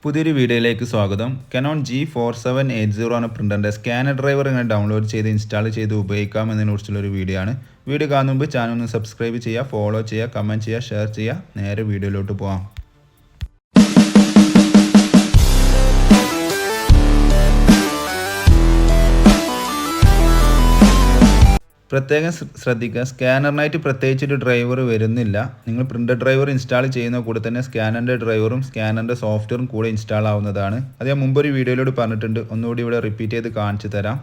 പുതിയൊരു വീഡിയോയിലേക്ക് സ്വാഗതം. Canon G4780 ആണ് പ്രിൻ്ററിൻ്റെ സ്കാനർ ഡ്രൈവർ എങ്ങനെ ഡൗൺലോഡ് ചെയ്ത് ഇൻസ്റ്റാൾ ചെയ്ത് ഉപയോഗിക്കാം എന്നതിനെക്കുറിച്ചുള്ളൊരു വീഡിയോ ആണ്. വീഡിയോ കാണുന്ന മുമ്പ് ചാനൽ ഒന്ന് സബ്സ്ക്രൈബ് ചെയ്യുക, ഫോളോ ചെയ്യുക, കമൻറ്റ് ചെയ്യുക, ഷെയർ ചെയ്യുക. നേരെ വീഡിയോയിലോട്ട് പോകാം. പ്രത്യേകം ശ്രദ്ധിക്കുക, സ്കാനറിനായിട്ട് പ്രത്യേകിച്ചൊരു ഡ്രൈവർ വരുന്നില്ല. നിങ്ങൾ പ്രിൻ്റർ ഡ്രൈവർ ഇൻസ്റ്റാൾ ചെയ്യുന്ന കൂടെ തന്നെ സ്കാനറിൻ്റെ ഡ്രൈവറും സ്കാനറിൻ്റെ സോഫ്റ്റ്വെയറും കൂടെ ഇൻസ്റ്റാൾ ആവുന്നതാണ്. അത് ഞാൻ മുമ്പൊരു വീഡിയോയിലൂടെ പറഞ്ഞിട്ടുണ്ട്, ഒന്നുകൂടി ഇവിടെ റിപ്പീറ്റ് ചെയ്ത് കാണിച്ചു തരാം.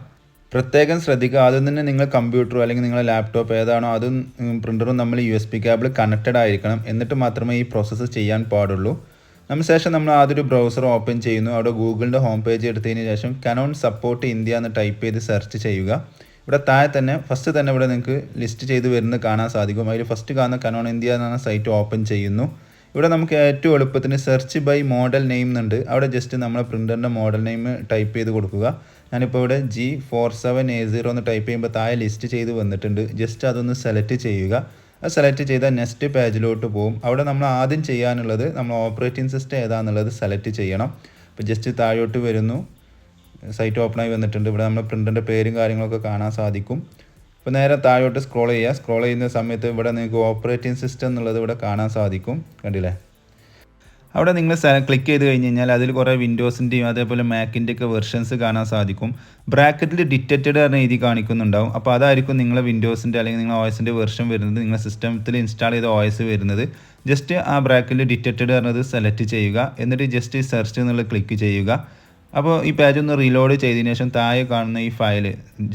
പ്രത്യേകം ശ്രദ്ധിക്കുക, ആദ്യം തന്നെ നിങ്ങൾ കമ്പ്യൂട്ടറോ അല്ലെങ്കിൽ നിങ്ങളുടെ ലാപ്ടോപ്പ് ഏതാണോ അതും പ്രിൻ്ററും നമ്മൾ USB കേബിൾ കണക്റ്റഡ് ആയിരിക്കണം. എന്നിട്ട് മാത്രമേ ഈ പ്രോസസ്സ് ചെയ്യാൻ പാടുള്ളൂ. ശേഷം നമ്മൾ ആദ്യം ഒരു ബ്രൗസർ ഓപ്പൺ ചെയ്യുന്നു. അവിടെ ഗൂഗിളിൻ്റെ ഹോം പേജ് എടുത്തതിന് ശേഷം Canon സപ്പോർട്ട് ഇന്ത്യ എന്ന് ടൈപ്പ് ചെയ്ത് സെർച്ച് ചെയ്യുക. ഇവിടെ താഴെ തന്നെ ഫസ്റ്റ് തന്നെ ഇവിടെ നിങ്ങൾക്ക് ലിസ്റ്റ് ചെയ്ത് വരുന്നത് കാണാൻ സാധിക്കും. അതിൽ ഫസ്റ്റ് കാണുന്ന Canon ഇന്ത്യ എന്ന സൈറ്റ് ഓപ്പൺ ചെയ്യുന്നു. ഇവിടെ നമുക്ക് ഏറ്റവും എളുപ്പത്തിന് സെർച്ച് ബൈ മോഡൽ നെയിം എന്നുണ്ട്. അവിടെ ജസ്റ്റ് നമ്മളെ പ്രിൻ്ററിൻ്റെ മോഡൽ നെയിം ടൈപ്പ് ചെയ്ത് കൊടുക്കുക. ഞാനിപ്പോൾ ഇവിടെ G4780 എന്ന് ടൈപ്പ് ചെയ്യുമ്പോൾ താഴെ ലിസ്റ്റ് ചെയ്ത് വന്നിട്ടുണ്ട്. ജസ്റ്റ് അതൊന്ന് സെലക്ട് ചെയ്യുക. അത് സെലക്ട് ചെയ്താൽ നെക്സ്റ്റ് പേജിലോട്ട് പോകും. അവിടെ നമ്മൾ ആദ്യം ചെയ്യാനുള്ളത് നമ്മൾ ഓപ്പറേറ്റിംഗ് സിസ്റ്റം ഏതാണെന്നുള്ളത് സെലക്ട് ചെയ്യണം. അപ്പോൾ ജസ്റ്റ് താഴോട്ട് വരുന്നു. സൈറ്റ് ഓപ്പണായി വന്നിട്ടുണ്ട്. ഇവിടെ നമ്മൾ പ്രിൻ്റിൻ്റെ പേരും കാര്യങ്ങളൊക്കെ കാണാൻ സാധിക്കും. ഇപ്പോൾ നേരെ താഴോട്ട് സ്ക്രോൾ ചെയ്യുക. സ്ക്രോൾ ചെയ്യുന്ന സമയത്ത് ഇവിടെ നിങ്ങൾക്ക് ഓപ്പറേറ്റിംഗ് സിസ്റ്റം എന്നുള്ളത് ഇവിടെ കാണാൻ സാധിക്കും. കണ്ടില്ലേ? അവിടെ നിങ്ങൾ ക്ലിക്ക് ചെയ്ത് കഴിഞ്ഞ് കഴിഞ്ഞാൽ അതിൽ കുറേ വിൻഡോസിൻ്റെയും അതേപോലെ മാക്കിൻ്റെയൊക്കെ വെർഷൻസ് കാണാൻ സാധിക്കും. ബ്രാക്കറ്റിൽ ഡിറ്റക്റ്റഡ് പറഞ്ഞ എഴുതി കാണിക്കുന്നുണ്ടാവും. അപ്പോൾ അതായിരിക്കും നിങ്ങളെ വിൻഡോസിൻ്റെ അല്ലെങ്കിൽ നിങ്ങളുടെ OSൻ്റെ വെർഷൻ വരുന്നത്, നിങ്ങളുടെ സിസ്റ്റത്തിൽ ഇൻസ്റ്റാൾ ചെയ്ത OS വരുന്നത്. ജസ്റ്റ് ആ ബ്രാക്കറ്റിൽ ഡിറ്റക്റ്റഡ് പറഞ്ഞത് സെലക്ട് ചെയ്യുക. എന്നിട്ട് ജസ്റ്റ് സെർച്ച് എന്നുള്ളത് ക്ലിക്ക് ചെയ്യുക. അപ്പോൾ ഈ പേജ് ഒന്ന് റീലോഡ് ചെയ്തതിന് ശേഷം താഴെ കാണുന്ന ഈ ഫയൽ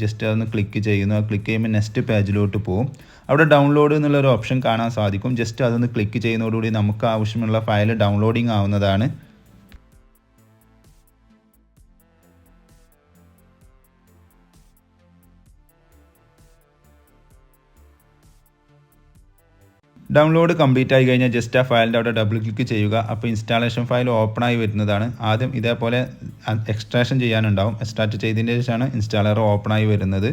ജസ്റ്റ് അതൊന്ന് ക്ലിക്ക് ചെയ്യുന്നു. ആ ക്ലിക്ക് ചെയ്യുമ്പോൾ നെക്സ്റ്റ് പേജിലോട്ട് പോകും. അവിടെ ഡൗൺലോഡ് എന്നുള്ളൊരു ഓപ്ഷൻ കാണാൻ സാധിക്കും. ജസ്റ്റ് അതൊന്ന് ക്ലിക്ക് ചെയ്യുന്നതോടുകൂടി നമുക്ക് ആവശ്യമുള്ള ഫയൽ ഡൗൺലോഡിങ് ആവുന്നതാണ്. ഡൗൺലോഡ് കംപ്ലീറ്റ് ആയി കഴിഞ്ഞാൽ ജസ്റ്റ് ആ ഫയലിൻ്റെ അവിടെ ഡബിൾ ക്ലിക്ക് ചെയ്യുക. അപ്പോൾ ഇൻസ്റ്റാളേഷൻ ഫയൽ ഓപ്പൺ ആയി വരുന്നതാണ്. ആദ്യം ഇതേപോലെ എക്സ്ട്രാക്ഷൻ ചെയ്യാനുണ്ടാവും. എക്സ്ട്രാക്ട് ചെയ്തതിന് ശേഷമാണ് ഇൻസ്റ്റാളർ ഓപ്പൺ ആയി വരുന്നത്.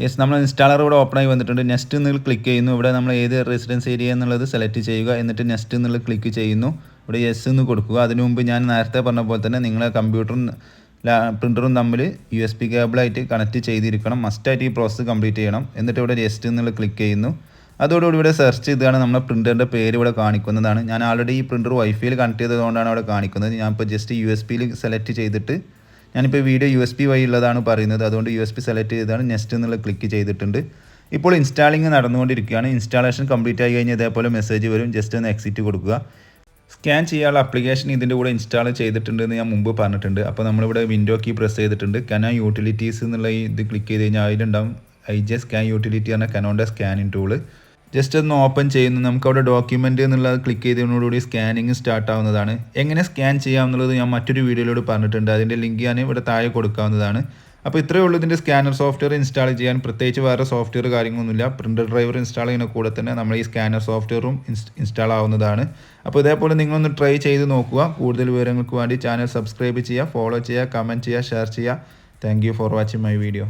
യെസ്, നമ്മൾ ഇൻസ്റ്റാളർ ഇവിടെ ഓപ്പൺ ആയി വന്നിട്ടുണ്ട്. നെക്സ്റ്റ് നിങ്ങൾ ക്ലിക്ക് ചെയ്യുന്നു. ഇവിടെ നമ്മൾ ഏത് റെസിഡൻസ് ഏരിയ എന്നുള്ളത് സെലക്ട് ചെയ്യുക. എന്നിട്ട് നെക്സ്റ്റ് എന്നുള്ളത് ക്ലിക്ക് ചെയ്യുന്നു. ഇവിടെ യെസ് എന്ന് കൊടുക്കുക. അതിനു മുമ്പ് ഞാൻ നേരത്തെ പറഞ്ഞ പോലെ തന്നെ നിങ്ങളെ കമ്പ്യൂട്ടറും പ്രിൻ്ററും തമ്മിൽ USB കേബിളായിട്ട് കണക്ട് ചെയ്തിരിക്കണം. മസ്റ്റായിട്ട് ഈ പ്രോസസ്സ് കംപ്ലീറ്റ് ചെയ്യണം. എന്നിട്ട് ഇവിടെ യെസ് എന്നുള്ളത് ക്ലിക്ക് ചെയ്യുന്നു. അതോടുകൂടി ഇവിടെ സെർച്ച് ചെയ്താണ് നമ്മുടെ പ്രിൻ്ററിൻ്റെ പേര് ഇവിടെ കാണിക്കുന്നതാണ്. ഞാൻ ആൾറെഡി ഈ പ്രിൻ്റർ വൈഫൈയിൽ കണക്ട് ചെയ്തതുകൊണ്ടാണ് അവിടെ കാണിക്കുന്നത്. ഞാനിപ്പോൾ ജസ്റ്റ് USBയിൽ സെലക്ട് ചെയ്തിട്ട് ഞാനിപ്പോൾ വീഡിയോ USB വഴി ഉള്ളതാണ് പറയുന്നത്. അതുകൊണ്ട് USB സെലക്ട് ചെയ്താണ് നെക്സ്റ്റ് എന്നുള്ള ക്ലിക്ക് ചെയ്തിട്ടുണ്ട്. ഇപ്പോൾ ഇൻസ്റ്റാളിങ് നടന്നുകൊണ്ടിരിക്കുകയാണ്. ഇൻസ്റ്റാളേഷൻ കംപ്ലീറ്റ് ആയി കഴിഞ്ഞാൽ ഇതേപോലെ മെസ്സേജ് വരും. ജസ്റ്റ് ഒന്ന് എക്സിറ്റ് കൊടുക്കുക. സ്കാൻ ചെയ്യാനുള്ള ആപ്ലിക്കേഷൻ ഇതിൻ്റെ കൂടെ ഇൻസ്റ്റാൾ ചെയ്തിട്ടുണ്ടെന്ന് ഞാൻ മുമ്പ് പറഞ്ഞിട്ടുണ്ട്. അപ്പോൾ നമ്മളിവിടെ വിൻഡോ കീ പ്രസ് ചെയ്തിട്ടുണ്ട്. Canon യൂട്ടിലിറ്റീസ് എന്നുള്ള ഇത് ക്ലിക്ക് ചെയ്ത് കഴിഞ്ഞാൽ അതിലുണ്ടാവും IJ സ്കാൻ യൂട്ടിലിറ്റി എന്ന Canonൻ്റെ സ്കാനിങ് ടൂള്. ജസ്റ്റ് ഒന്ന് ഓപ്പൺ ചെയ്യുന്നു. നമുക്കവിടെ ഡോക്യുമെൻ്റ് എന്നുള്ളത് ക്ലിക്ക് ചെയ്തതിനോടുകൂടി സ്കാനിങ് സ്റ്റാർട്ട് ആവുന്നതാണ്. എങ്ങനെ സ്കാൻ ചെയ്യാമെന്നുള്ളത് ഞാൻ മറ്റൊരു വീഡിയോയിലൂടെ പറഞ്ഞിട്ടുണ്ട്. അതിൻ്റെ ലിങ്ക് ഞാൻ ഇവിടെ താഴെ കൊടുക്കാവുന്നതാണ്. അപ്പോൾ ഇത്രയേ ഉള്ളൂ ഇതിൻ്റെ സ്കാനർ സോഫ്റ്റ്വെയർ ഇൻസ്റ്റാൾ ചെയ്യാൻ. പ്രത്യേകിച്ച് വേറെ സോഫ്റ്റ്വെയർ കാര്യങ്ങളൊന്നുമില്ല. പ്രിൻ്റർ ഡ്രൈവർ ഇൻസ്റ്റാൾ ചെയ്യുന്ന കൂടെ തന്നെ നമ്മൾ ഈ സ്കാനർ സോഫ്റ്റ്വെയറും ഇൻസ്റ്റാൾ ആവുന്നതാണ്. അപ്പോൾ ഇതേപോലെ നിങ്ങളൊന്ന് ട്രൈ ചെയ്ത് നോക്കുക. കൂടുതൽ വിവരങ്ങൾക്ക് വേണ്ടി ചാനൽ സബ്സ്ക്രൈബ് ചെയ്യുക, ഫോളോ ചെയ്യുക, കമൻറ്റ് ചെയ്യുക, ഷെയർ ചെയ്യുക. Thank you for watching my video.